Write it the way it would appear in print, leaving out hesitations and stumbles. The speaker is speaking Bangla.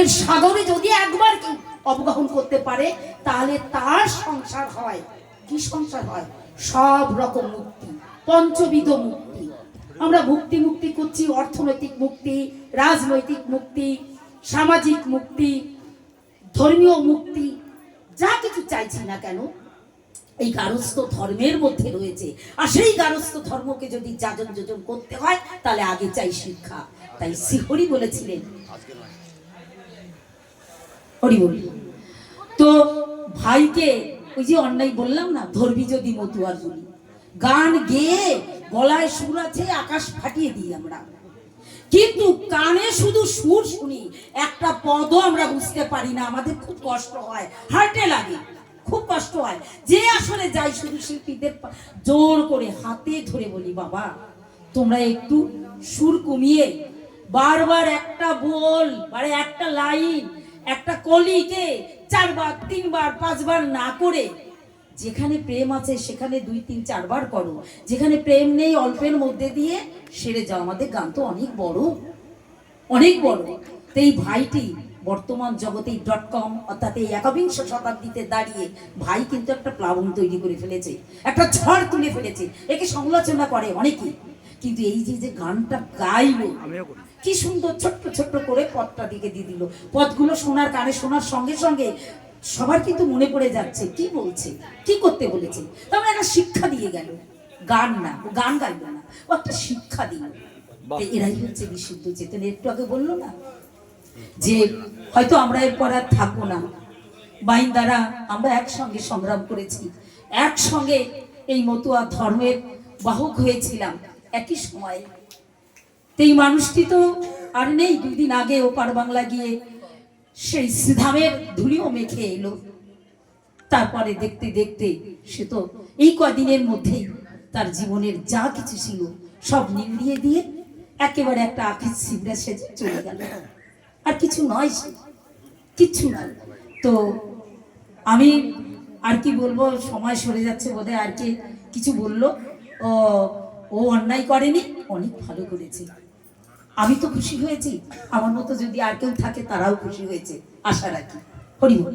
জীবনের সাগরে যদি একবার কেউ অবগাহন করতে পারে তাহলে তার সংসার হয়। কি সংসার হয়? সব রকম মুক্তি, পঞ্চবিধ মুক্তি। আমরা মুক্তি মুক্তি করছি, অর্থনৈতিক মুক্তি, রাজনৈতিক মুক্তি, সামাজিক মুক্তি, ধর্মীয় মুক্তি, যা কিছু চাইছি না কেন এই গারস্থ ধর্মের মধ্যে রয়েছে। আর সেই গারস্থ ধর্মকে যদি যাজন যোজন করতে হয় তাহলে আগে চাই শিক্ষা। তাই শ্রীহরি বলেছিলেন, হরি বলি তো ভাইকে ওই যে অন্যায় বললাম না, ধরবি যদি মতুয়ার বলি, গান গেয়ে গলায় সুর আছে, আকাশ ফাটিয়ে দিই আমরা, কিন্তু কানে শুধু সুর শুনি, একটা পদও আমরা বুঝতে পারি না। আমাদের খুব কষ্ট হয়, হার্টে লাগে, খুব কষ্ট হয়। যে আসলে যাই শুধু শিল্পীদের জোর করে হাতে ধরে বলি, বাবা তোমরা একটু সুর কমিয়ে বারবার একটা বল, মানে একটা লাইন, একটা কলিকে 4 বার 3 বার 5 বার না করে, যেখানে প্রেম আছে সেখানে 2 3 4 বার করো, যেখানে প্রেম নেই অল্পের মধ্যে দিয়ে সেরে যাও। আমাদের গান তো অনেক বড়, অনেক বড়। তো এই ভাইটি বর্তমান জগতে .com অর্থাৎ এই 21শ শতাব্দীতে দাঁড়িয়ে ভাই কিন্তু একটা প্লাবন তৈরি করে ফেলেছে, একটা ঝড় তুলে ফেলেছে। একে সমালোচনা করে অনেকেই, কিন্তু এই যে গানটা গাইলো কি সুন্দর, ছোট্ট ছোট্ট করে পদটা দিকে দিয়ে দিল। পদগুলো শোনার কানে শোনার সঙ্গে সঙ্গে সবার কিন্তু মনে পড়ে যাচ্ছে কি বলছে, কি করতে বলেছে। তারপরে একটা শিক্ষা দিয়ে গেল, গান না, গান গাইল না, ও একটা শিক্ষা দিল। এরাই হচ্ছে বিশুদ্ধ চেতনা। একটু আগে বললো না যে হয়তো আমরা এরপর আর থাকবো না, বাইন দ্বারা আমরা একসঙ্গে সংগ্রাম করেছি, একসঙ্গে এই মতুয়া ধর্মের বাহক হয়েছিলাম একই সময়ে। এই মানুষটি তো আর নেই, 2 দিন আগে ওপার বাংলা গিয়ে সেই শ্রীধামের ধুলিও মেখে এলো। তারপরে দেখতে দেখতে সে তো এই কদিনের মধ্যেই তার জীবনের যা কিছু ছিল সব নিংড়িয়ে দিয়ে একেবারে একটা আখির সিবড়া সেজে চলে গেল। আর কিছু নয়, সে কিচ্ছু নয়। তো আমি আর কি বলবো, সময় সরে যাচ্ছে বোধহয়। আর কি কিছু বললো, ও অন্যায় করেনি, অনেক ভালো করেছে। আমি তো খুশি হয়েছি, আমার মতো যদি আর কেউ থাকে তারাও খুশি হয়েছে আশা রাখি। হরি বল।